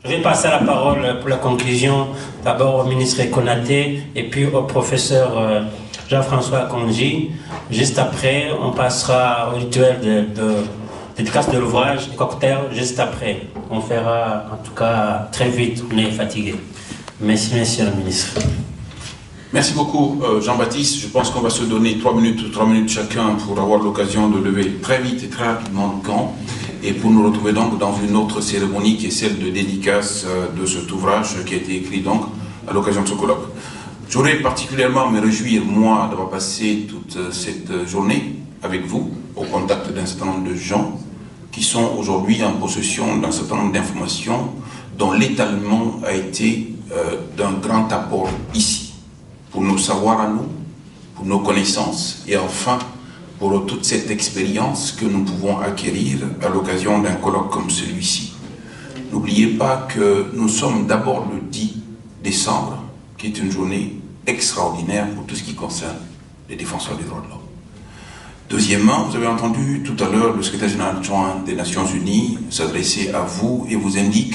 Je vais passer la parole pour la conclusion d'abord au ministre Konaté et puis au professeur Jean-François Kondji. Juste après, on passera au rituel de dédicace de l'ouvrage, du cocktail, juste après. On fera en tout cas très vite, on est fatigué. Merci, monsieur le ministre. Merci beaucoup Jean-Baptiste. Je pense qu'on va se donner 3 minutes chacun pour avoir l'occasion de lever très vite et très rapidement le camp et pour nous retrouver donc dans une autre cérémonie qui est celle de dédicace de cet ouvrage qui a été écrit donc à l'occasion de ce colloque. Je voudrais particulièrement me réjouir, moi, d'avoir passé toute cette journée avec vous, au contact d'un certain nombre de gens qui sont aujourd'hui en possession d'un certain nombre d'informations dont l'étalement a été d'un grand apport ici, pour nos savoirs à nous, pour nos connaissances et enfin pour toute cette expérience que nous pouvons acquérir à l'occasion d'un colloque comme celui-ci. N'oubliez pas que nous sommes d'abord le 10 décembre, qui est une journée extraordinaire pour tout ce qui concerne les défenseurs des droits de l'homme. Deuxièmement, vous avez entendu tout à l'heure le secrétaire général adjoint des Nations Unies s'adresser à vous et vous indique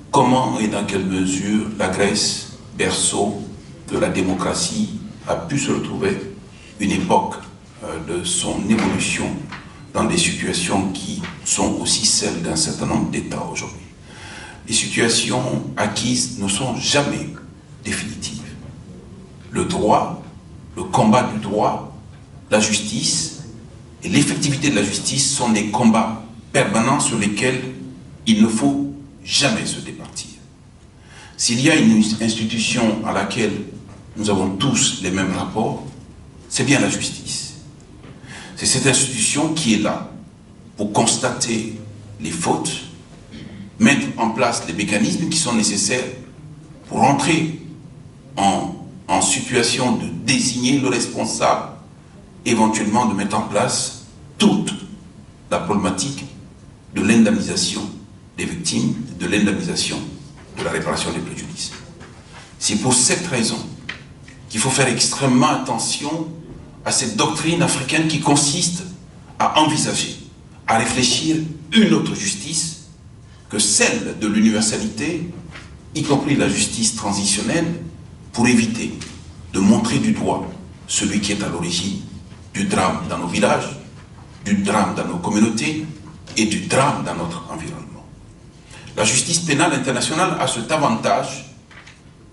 comment et dans quelle mesure la Grèce, berceau de la démocratie, a pu se retrouver une époque de son évolution dans des situations qui sont aussi celles d'un certain nombre d'États aujourd'hui. Les situations acquises ne sont jamais définitives. Le droit, le combat du droit, la justice et l'effectivité de la justice sont des combats permanents sur lesquels il ne faut jamais se départir. S'il y a une institution à laquelle nous avons tous les mêmes rapports, c'est bien la justice. C'est cette institution qui est là pour constater les fautes, mettre en place les mécanismes qui sont nécessaires pour entrer en situation de désigner le responsable, éventuellement de mettre en place toute la problématique de l'indemnisation des victimes, de l'indemnisation de la réparation des préjudices. C'est pour cette raison qu'il faut faire extrêmement attention à cette doctrine africaine qui consiste à envisager, à réfléchir une autre justice que celle de l'universalité, y compris la justice transitionnelle, pour éviter de montrer du doigt celui qui est à l'origine du drame dans nos villages, du drame dans nos communautés et du drame dans notre environnement. La justice pénale internationale a cet avantage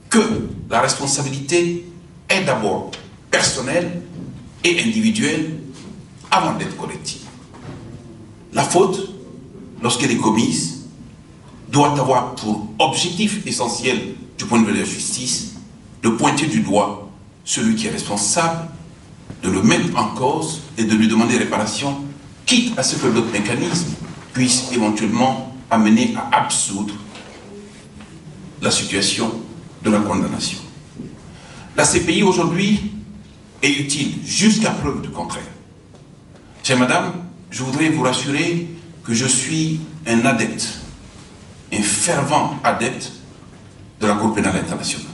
que la responsabilité est d'abord personnelle et individuelle avant d'être collective. La faute, lorsqu'elle est commise, doit avoir pour objectif essentiel du point de vue de la justice de pointer du doigt celui qui est responsable, de le mettre en cause et de lui demander réparation, quitte à ce que d'autres mécanismes puissent éventuellement amener à absoudre la situation de la condamnation. La CPI aujourd'hui est utile jusqu'à preuve du contraire. Chère madame, je voudrais vous rassurer que je suis un adepte, un fervent adepte de la Cour pénale internationale.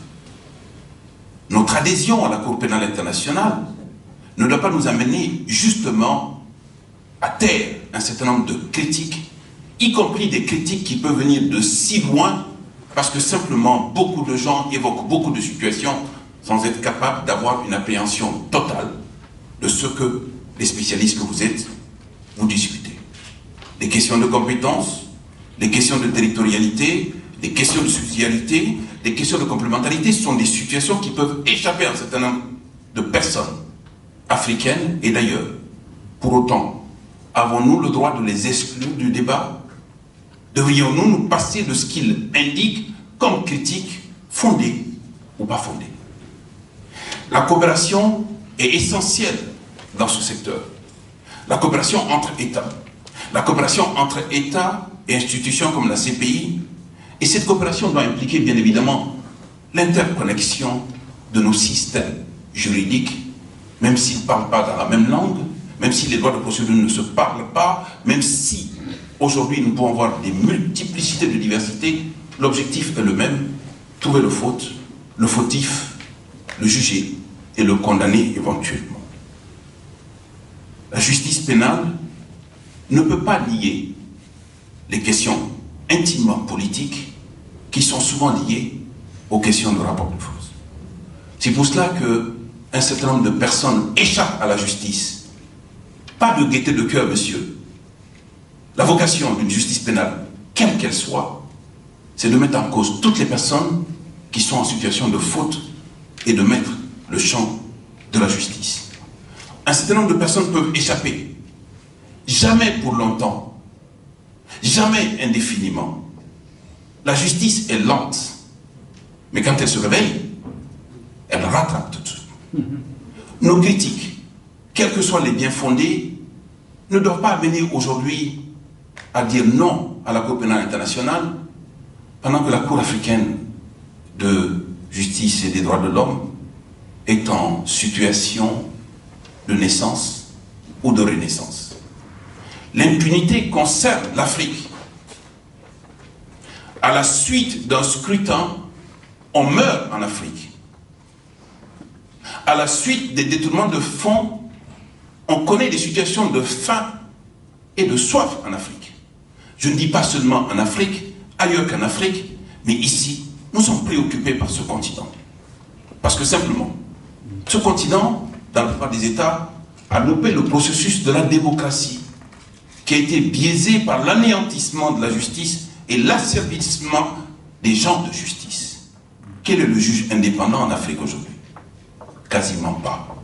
Notre adhésion à la Cour pénale internationale ne doit pas nous amener justement à taire un certain nombre de critiques, y compris des critiques qui peuvent venir de si loin, parce que simplement beaucoup de gens évoquent beaucoup de situations sans être capables d'avoir une appréhension totale de ce que les spécialistes que vous êtes, vous discutez. Les questions de compétence, les questions de territorialité, les questions de subsidiarité, les questions de complémentarité, ce sont des situations qui peuvent échapper à un certain nombre de personnes africaines et d'ailleurs. Pour autant, avons-nous le droit de les exclure du débat? Devrions-nous nous passer de ce qu'ils indiquent comme critique fondée ou pas fondée? La coopération est essentielle dans ce secteur. La coopération entre États. La coopération entre États et institutions comme la CPI. Et cette coopération doit impliquer bien évidemment l'interconnexion de nos systèmes juridiques, même s'ils ne parlent pas dans la même langue, même si les droits de procédure ne se parlent pas, même si aujourd'hui nous pouvons avoir des multiplicités de diversité, l'objectif est le même, trouver le fautif, le juger et le condamner éventuellement. La justice pénale ne peut pas lier les questions intimement politiques qui sont souvent liées aux questions de rapport de force. C'est pour cela qu'un certain nombre de personnes échappent à la justice. Pas de gaieté de cœur, monsieur. La vocation d'une justice pénale, quelle qu'elle soit, c'est de mettre en cause toutes les personnes qui sont en situation de faute et de mettre le champ de la justice. Un certain nombre de personnes peuvent échapper. Jamais pour longtemps. Jamais indéfiniment. La justice est lente. Mais quand elle se réveille, elle rattrape tout de suite. Nos critiques, quels que soient les biens fondés, ne doivent pas amener aujourd'hui à dire non à la Cour pénale internationale, pendant que la Cour africaine de justice et des droits de l'homme est en situation de naissance ou de renaissance. L'impunité concerne l'Afrique. À la suite d'un scrutin, on meurt en Afrique. À la suite des détournements de fonds, on connaît des situations de faim et de soif en Afrique. Je ne dis pas seulement en Afrique, ailleurs qu'en Afrique, mais ici, nous sommes préoccupés par ce continent. Parce que simplement, ce continent, dans la plupart des États, a loupé le processus de la démocratie, qui a été biaisé par l'anéantissement de la justice et l'asservissement des gens de justice. Quel est le juge indépendant en Afrique aujourd'hui? Quasiment pas.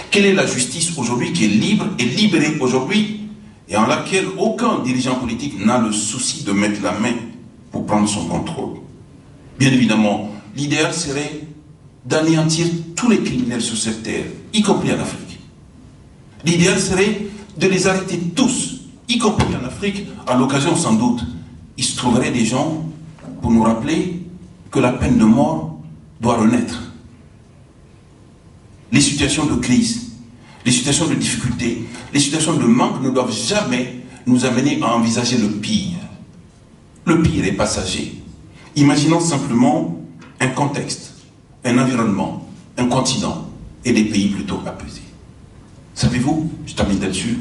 Quelle est la justice aujourd'hui qui est libre et libérée aujourd'hui et en laquelle aucun dirigeant politique n'a le souci de mettre la main pour prendre son contrôle? Bien évidemment, l'idéal serait d'anéantir tous les criminels sur cette terre, y compris en Afrique. L'idéal serait de les arrêter tous, y compris en Afrique. À l'occasion, sans doute, il se trouverait des gens pour nous rappeler que la peine de mort doit renaître. Les situations de crise, les situations de difficulté, les situations de manque ne doivent jamais nous amener à envisager le pire. Le pire est passager. Imaginons simplement un contexte, un environnement, un continent et des pays plutôt apaisés. Savez-vous, je termine là-dessus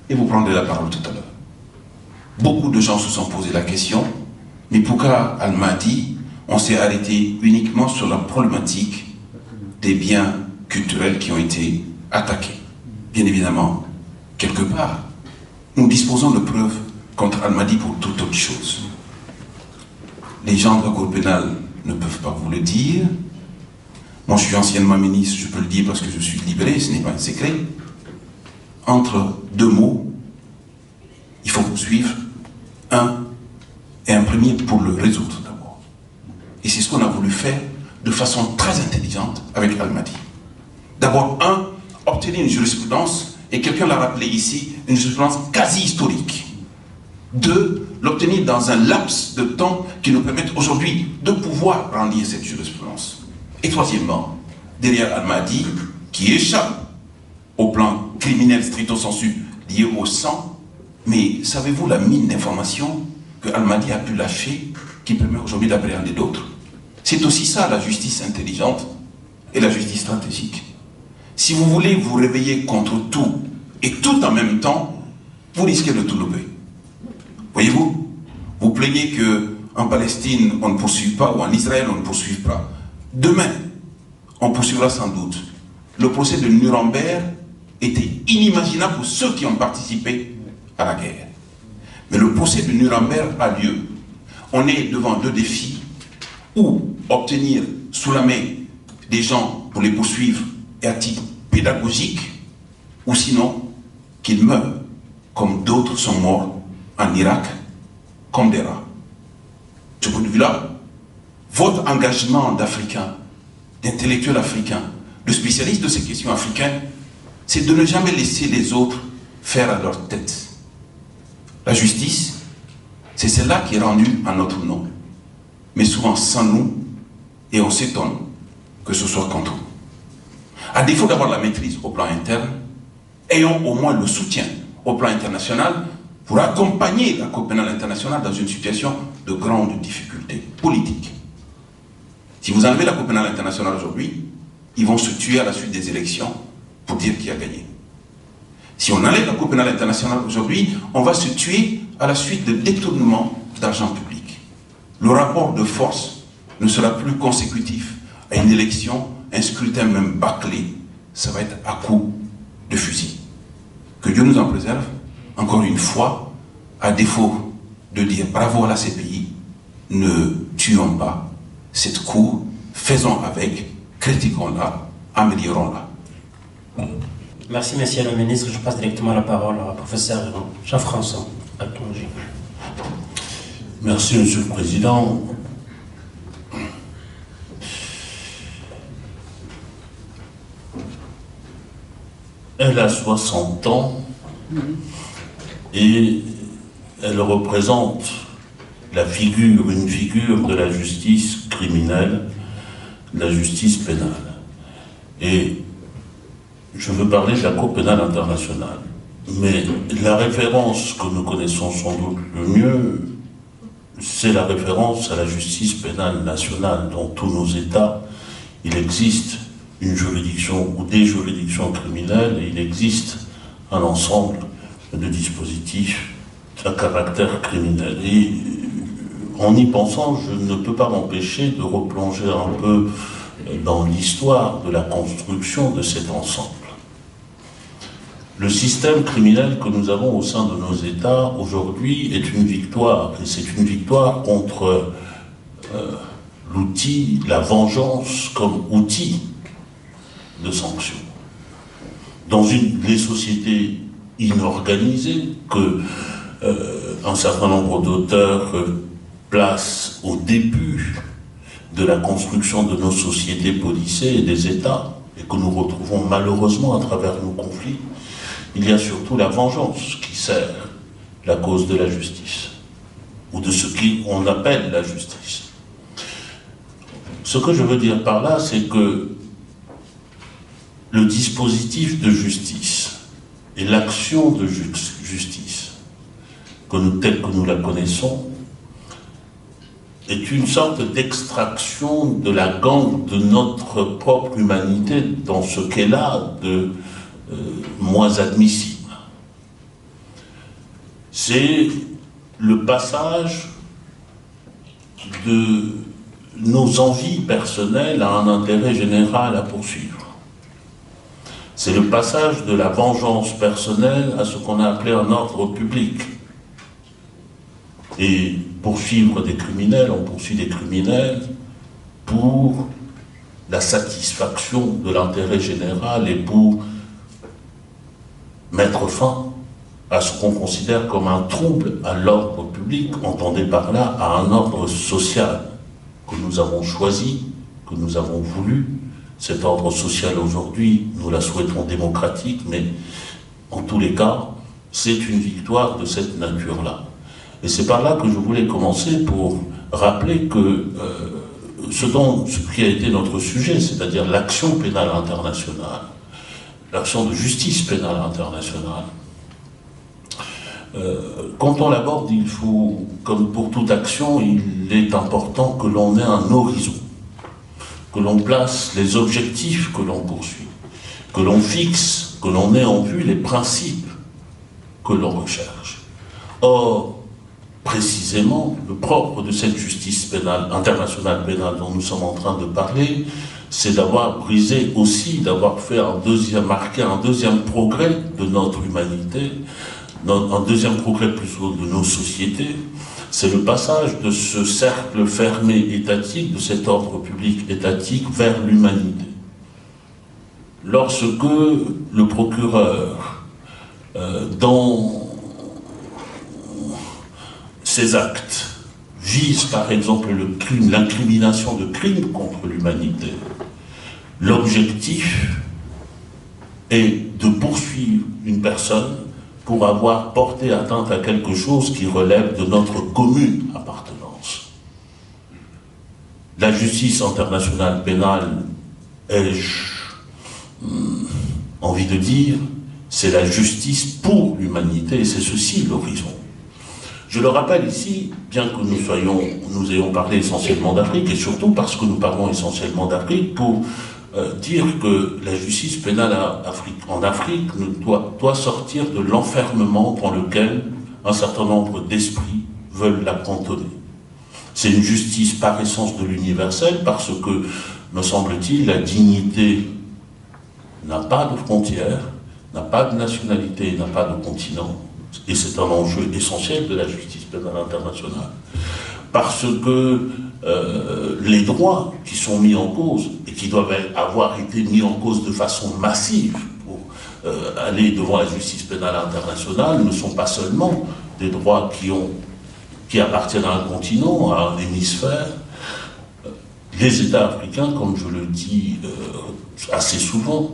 et vous prendrez la parole tout à l'heure. Beaucoup de gens se sont posé la question, mais pourquoi Al-Mahdi, on s'est arrêté uniquement sur la problématique des biens culturels qui ont été attaqués? Bien évidemment, quelque part, nous disposons de preuves contre Al-Mahdi pour toute autre chose. Les gens de la Cour pénale ne peuvent pas vous le dire. Moi, je suis anciennement ministre, je peux le dire parce que je suis libéré, ce n'est pas un secret. Entre deux mots, il faut poursuivre un et un premier pour le résoudre d'abord. Et c'est ce qu'on a voulu faire de façon très intelligente avec Al-Mahdi. D'abord, obtenir une jurisprudence, et quelqu'un l'a rappelé ici, une jurisprudence quasi historique. 2, l'obtenir dans un laps de temps qui nous permette aujourd'hui de pouvoir brandir cette jurisprudence. Et troisièmement, derrière Al-Mahdi, qui échappe au plan criminel stricto sensu lié au sang, mais savez-vous la mine d'informations que Al-Mahdi a pu lâcher qui permet aujourd'hui d'appréhender d'autres? C'est aussi ça la justice intelligente et la justice stratégique. Si vous voulez vous réveiller contre tout et tout en même temps, vous risquez de tout louper. Voyez-vous, vous plaignez qu'en Palestine on ne poursuive pas ou en Israël on ne poursuive pas. Demain, on poursuivra sans doute. Le procès de Nuremberg était inimaginable pour ceux qui ont participé à la guerre. Mais le procès de Nuremberg a lieu. On est devant deux défis, ou obtenir sous la main des gens pour les poursuivre et à titre pédagogique, ou sinon qu'ils meurent, comme d'autres sont morts en Irak, comme des rats. De ce point de vue-là, votre engagement d'Africains, d'intellectuels africains, de spécialistes de ces questions africaines, c'est de ne jamais laisser les autres faire à leur tête. La justice, c'est celle-là qui est rendue en notre nom, mais souvent sans nous, et on s'étonne que ce soit contre nous. À défaut d'avoir la maîtrise au plan interne, ayons au moins le soutien au plan international pour accompagner la Cour pénale internationale dans une situation de grande difficulté politique. Si vous enlevez la Cour pénale internationale aujourd'hui, ils vont se tuer à la suite des élections pour dire qui a gagné. Si on enlève la Cour pénale internationale aujourd'hui, on va se tuer à la suite de détournements d'argent public. le rapport de force ne sera plus consécutif à une élection, un scrutin même bâclé. Ça va être à coup de fusil. Que Dieu nous en préserve. Encore une fois, à défaut de dire bravo à la CPI, ne tuons pas cette cour, faisons avec, critiquons-la, améliorons-la. Merci, monsieur le ministre. Je passe directement la parole au professeur Jean-François Akonji. Merci, monsieur le Président. Elle a 60 ans et elle représente une figure de la justice criminelle, de la justice pénale. Et je veux parler de la Cour pénale internationale. Mais la référence que nous connaissons sans doute le mieux, c'est la référence à la justice pénale nationale. Dans tous nos États, il existe une juridiction ou des juridictions criminelles et il existe un ensemble de dispositifs à caractère criminel. Et en y pensant, je ne peux pas m'empêcher de replonger un peu dans l'histoire de la construction de cet ensemble. Le système criminel que nous avons au sein de nos États aujourd'hui est une victoire, et c'est une victoire contre l'outil, la vengeance comme outil de sanction. Dans les sociétés inorganisées que un certain nombre d'auteurs placent au début de la construction de nos sociétés policées et des États, et que nous retrouvons malheureusement à travers nos conflits, il y a surtout la vengeance qui sert la cause de la justice, ou de ce qu'on appelle la justice. Ce que je veux dire par là, c'est que le dispositif de justice et l'action de justice, telle que nous la connaissons, est une sorte d'extraction de la gangue de notre propre humanité dans ce qu'elle a de moins admissible. C'est le passage de nos envies personnelles à un intérêt général à poursuivre. C'est le passage de la vengeance personnelle à ce qu'on a appelé un ordre public. Et poursuivre des criminels, on poursuit des criminels pour la satisfaction de l'intérêt général et pour mettre fin à ce qu'on considère comme un trouble à l'ordre public, entendez par là à un ordre social que nous avons choisi, que nous avons voulu. Cet ordre social aujourd'hui, nous la souhaitons démocratique, mais en tous les cas, c'est une victoire de cette nature-là. Et c'est par là que je voulais commencer pour rappeler que ce qui a été notre sujet, c'est-à-dire l'action pénale internationale, l'action de justice pénale internationale, quand on l'aborde, il faut, comme pour toute action, il est important que l'on ait un horizon, que l'on place les objectifs que l'on poursuit, que l'on fixe, que l'on ait en vue les principes que l'on recherche. Or, précisément, le propre de cette justice pénale, internationale pénale dont nous sommes en train de parler, c'est d'avoir brisé aussi, d'avoir marqué un deuxième progrès de notre humanité, un deuxième progrès plutôt de nos sociétés. C'est le passage de ce cercle fermé étatique, de cet ordre public étatique vers l'humanité. Lorsque le procureur, dans ses actes, vise par exemple l'incrimination de crimes contre l'humanité, l'objectif est de poursuivre une personne pour avoir porté atteinte à quelque chose qui relève de notre commune appartenance. La justice internationale pénale, ai-je envie de dire, c'est la justice pour l'humanité, et c'est ceci l'horizon. Je le rappelle ici, bien que nous ayons parlé essentiellement d'Afrique, et surtout parce que nous parlons essentiellement d'Afrique, pour dire que la justice pénale en Afrique doit sortir de l'enfermement dans lequel un certain nombre d'esprits veulent la cantonner. C'est une justice par essence de l'universel, parce que, me semble-t-il, la dignité n'a pas de frontières, n'a pas de nationalité, n'a pas de continent. Et c'est un enjeu essentiel de la justice pénale internationale. Parce que les droits qui sont mis en cause, et qui doivent avoir été mis en cause de façon massive pour aller devant la justice pénale internationale, ne sont pas seulement des droits qui appartiennent à un continent, à un hémisphère. Les États africains, comme je le dis assez souvent,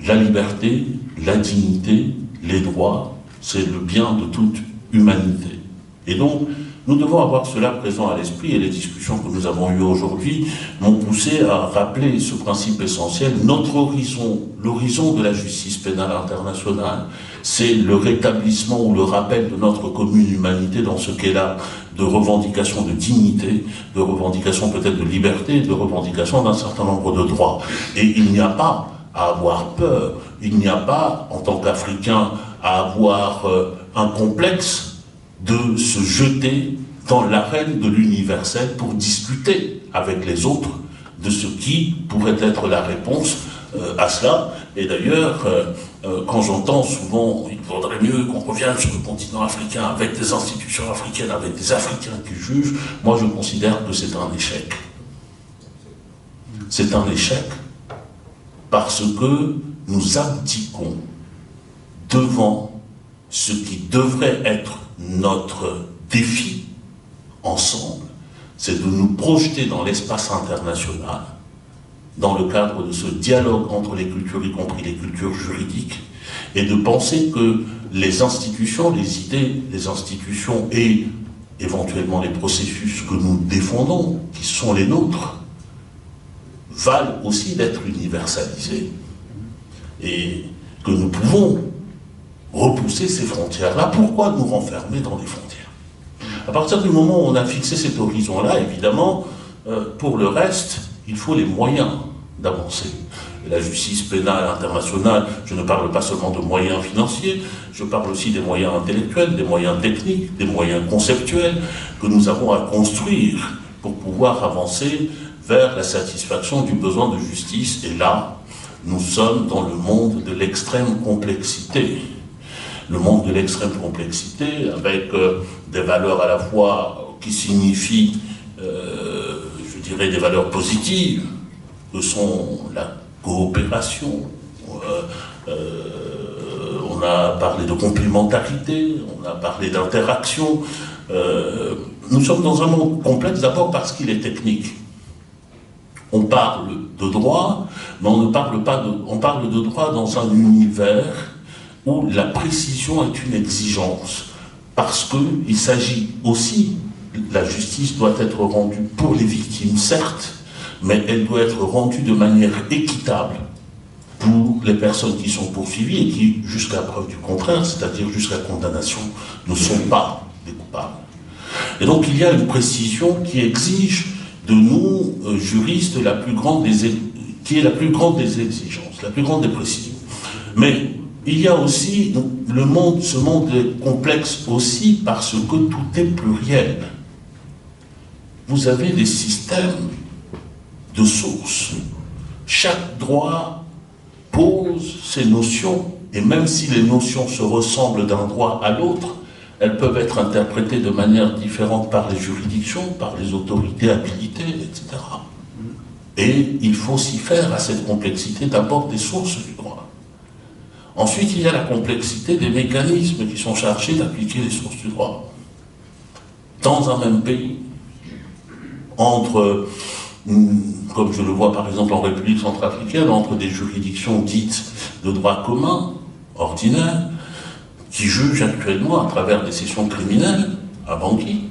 la liberté, la dignité, les droits, c'est le bien de toute humanité. Et donc, nous devons avoir cela présent à l'esprit, et les discussions que nous avons eues aujourd'hui m'ont poussé à rappeler ce principe essentiel. Notre horizon, l'horizon de la justice pénale internationale, c'est le rétablissement ou le rappel de notre commune humanité dans ce qu'elle a de revendications de dignité, de revendications peut-être de liberté, de revendications d'un certain nombre de droits. Et il n'y a pas à avoir peur, il n'y a pas, en tant qu'Africain, à avoir un complexe de se jeter dans l'arène de l'universel pour discuter avec les autres de ce qui pourrait être la réponse à cela. Et d'ailleurs, quand j'entends souvent il vaudrait mieux qu'on revienne sur le continent africain avec des institutions africaines, avec des Africains qui jugent, moi je considère que c'est un échec. C'est un échec parce que nous abdiquons devant ce qui devrait être notre défi ensemble, c'est de nous projeter dans l'espace international, dans le cadre de ce dialogue entre les cultures, y compris les cultures juridiques, et de penser que les institutions, les idées, les institutions et éventuellement les processus que nous défendons, qui sont les nôtres, valent aussi d'être universalisés. Et que nous pouvons repousser ces frontières-là. Pourquoi nous renfermer dans des frontières? À partir du moment où on a fixé cet horizon-là, évidemment, pour le reste, il faut les moyens d'avancer. Et la justice pénale internationale, je ne parle pas seulement de moyens financiers, je parle aussi des moyens intellectuels, des moyens techniques, des moyens conceptuels que nous avons à construire pour pouvoir avancer vers la satisfaction du besoin de justice. Et là, nous sommes dans le monde de l'extrême complexité. Le monde de l'extrême complexité, avec des valeurs à la fois qui signifient, je dirais, des valeurs positives, que sont la coopération, on a parlé de complémentarité, on a parlé d'interaction. Nous sommes dans un monde complexe d'abord parce qu'il est technique. On parle de droit, mais on ne parle pas de... On parle de droit dans un univers où la précision est une exigence, parce qu'il s'agit aussi, la justice doit être rendue pour les victimes, certes, mais elle doit être rendue de manière équitable pour les personnes qui sont poursuivies et qui, jusqu'à preuve du contraire, c'est-à-dire jusqu'à condamnation, ne sont pas des coupables. Et donc il y a une précision qui exige de nous, juristes, la plus grande qui est la plus grande des exigences, la plus grande des précisions. Mais il y a aussi, ce monde est complexe aussi parce que tout est pluriel. Vous avez des systèmes de sources. Chaque droit pose ses notions, et même si les notions se ressemblent d'un droit à l'autre, elles peuvent être interprétées de manière différente par les juridictions, par les autorités habilitées, etc. Et il faut s'y faire à cette complexité d'abord des sources du droit. Ensuite, il y a la complexité des mécanismes qui sont chargés d'appliquer les sources du droit. Dans un même pays, entre, comme je le vois par exemple en République centrafricaine, entre des juridictions dites de droit commun, ordinaire, qui jugent actuellement à travers des sessions criminelles à Bangui,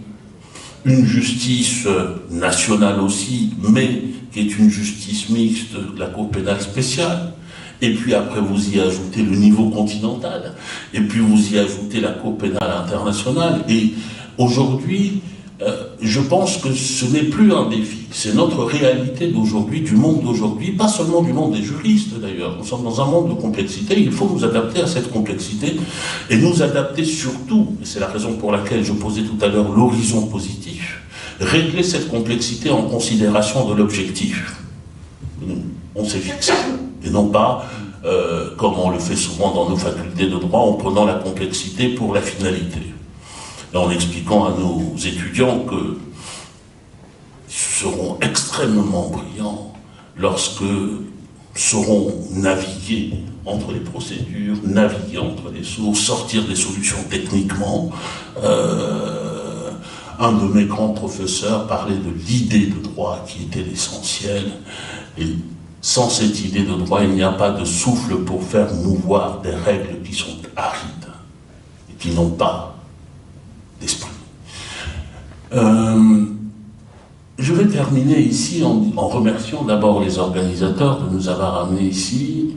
une justice nationale aussi, mais qui est une justice mixte de la Cour pénale spéciale, et puis après vous y ajoutez le niveau continental, et puis vous y ajoutez la Cour pénale internationale, et aujourd'hui, je pense que ce n'est plus un défi, c'est notre réalité d'aujourd'hui, du monde d'aujourd'hui, pas seulement du monde des juristes d'ailleurs. Nous sommes dans un monde de complexité, il faut nous adapter à cette complexité, et nous adapter surtout, et c'est la raison pour laquelle je posais tout à l'heure l'horizon positif, régler cette complexité en considération de l'objectif. On s'est fixé, et non pas, comme on le fait souvent dans nos facultés de droit, en prenant la complexité pour la finalité. Et en expliquant à nos étudiants que seront extrêmement brillants lorsque sauront naviguer entre les procédures, naviguer entre les sources, sortir des solutions techniquement. Un de mes grands professeurs parlait de l'idée de droit qui était l'essentiel. Et sans cette idée de droit, il n'y a pas de souffle pour faire mouvoir des règles qui sont arides et qui n'ont pas d'esprit. Je vais terminer ici en remerciant d'abord les organisateurs de nous avoir amenés ici,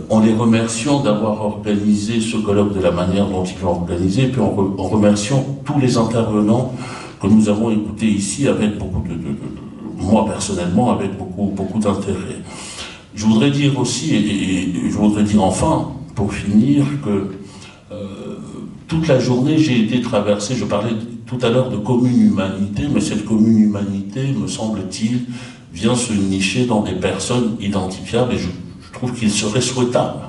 en les remerciant d'avoir organisé ce colloque de la manière dont ils l'ont organisé, puis en remerciant tous les intervenants que nous avons écoutés ici avec beaucoup moi personnellement, avec beaucoup d'intérêt. Je voudrais dire aussi, et je voudrais dire enfin, pour finir, que toute la journée j'ai été traversé, je parlais tout à l'heure de commune humanité, mais cette commune humanité, me semble-t-il, vient se nicher dans des personnes identifiables, et je trouve qu'il serait souhaitable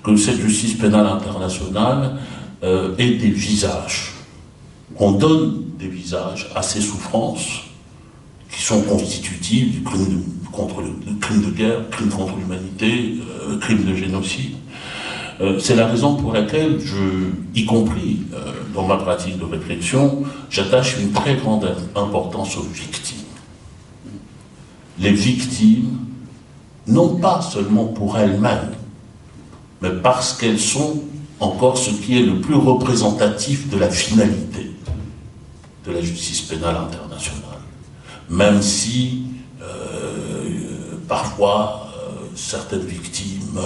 que cette justice pénale internationale ait des visages. On donne des visages à ces souffrances qui sont constitutives du crime contre le crime de guerre, crime contre l'humanité, crime de génocide. C'est la raison pour laquelle y compris dans ma pratique de réflexion, j'attache une très grande importance aux victimes. Les victimes, non pas seulement pour elles-mêmes, mais parce qu'elles sont encore ce qui est le plus représentatif de la finalité de la justice pénale internationale. Même si, parfois, certaines victimes,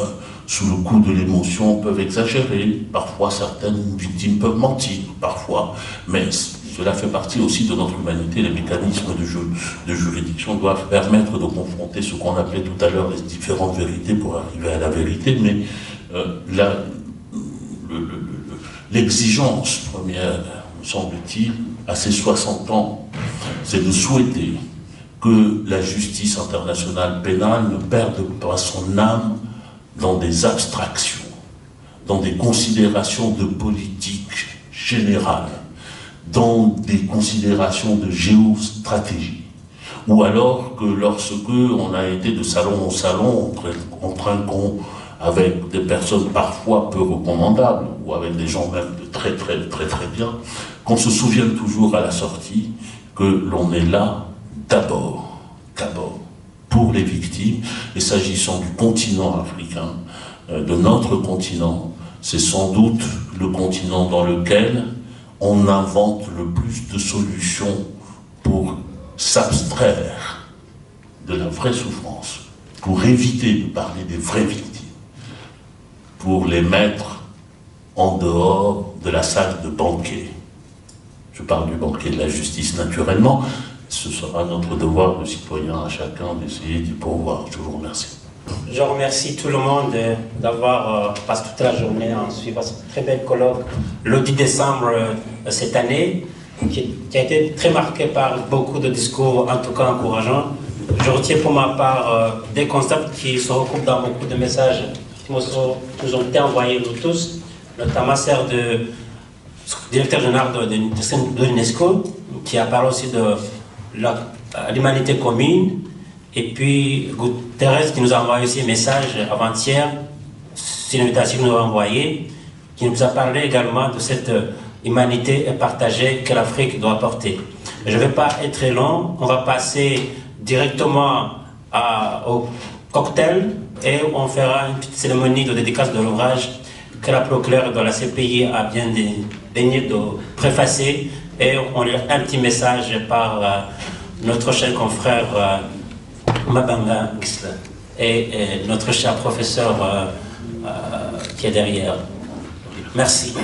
sous le coup de l'émotion, peuvent exagérer, parfois certaines victimes peuvent mentir, parfois, mais cela fait partie aussi de notre humanité. Les mécanismes de juridiction doivent permettre de confronter ce qu'on appelait tout à l'heure les différentes vérités pour arriver à la vérité, mais l'exigence première, me semble-t-il, à ces 60 ans, c'est de souhaiter que la justice internationale pénale ne perde pas son âme dans des abstractions, dans des considérations de politique générale, dans des considérations de géostratégie, ou alors que lorsque on a été de salon en salon, en trinquant avec des personnes parfois peu recommandables, ou avec des gens même de très bien, qu'on se souvienne toujours à la sortie que l'on est là d'abord pour les victimes. Et s'agissant du continent africain, de notre continent, c'est sans doute le continent dans lequel on invente le plus de solutions pour s'abstraire de la vraie souffrance, pour éviter de parler des vraies victimes, pour les mettre en dehors de la salle de banquet. Je parle du banquet de la justice naturellement. Ce sera notre devoir de citoyen à chacun d'essayer d'y pourvoir. Je vous remercie. Je remercie tout le monde d'avoir passé toute la journée en suivant ce très bel colloque le 10 décembre cette année, qui a été très marqué par beaucoup de discours, en tout cas encourageants. Je retiens pour ma part des constats qui se recoupent dans beaucoup de messages qui nous ont été envoyés nous tous, notamment celle du directeur général de l'UNESCO, qui a parlé aussi de l'humanité commune, et puis Thérèse qui nous a envoyé aussi un message avant-hier, c'est une invitation que nous avons envoyée, qui nous a parlé également de cette humanité partagée que l'Afrique doit porter. Je ne vais pas être très long, on va passer directement au cocktail et on fera une petite cérémonie de dédicace de l'ouvrage que la procureur de la CPI a bien daigné de préfacer, et on lit un petit message par notre cher confrère Mabanga Gisla et notre cher professeur qui est derrière. Merci.